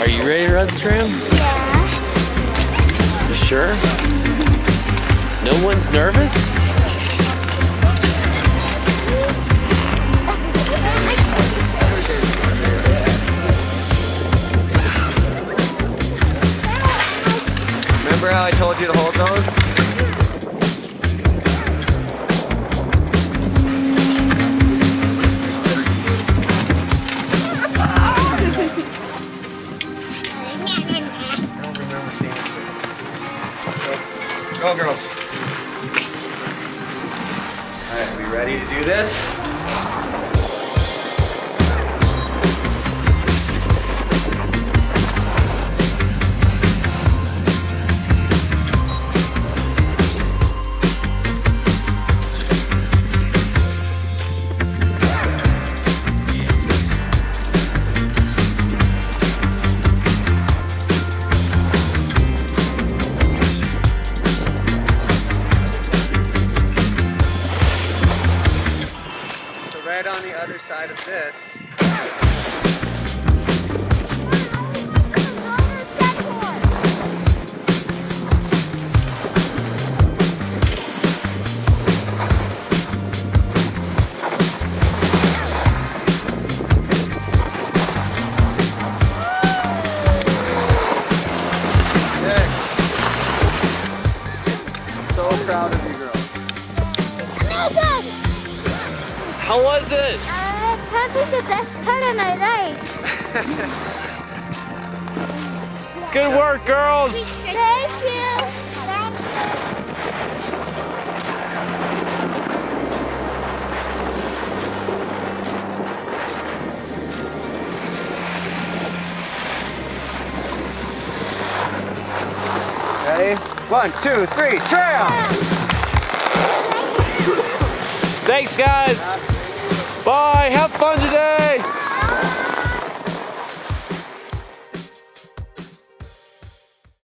Are you ready to ride the tram? Yeah. You sure? No one's nervous? Remember how I told you to hold those? Go, girls. All right, we ready to do this? Right on the other side of this. Okay. So proud of you, girls. Amazing! How was it? Probably the best part of my life. Good work, girls. Thank you. Ready? 1, 2, 3, tram! Thanks, guys. Bye. Have fun today.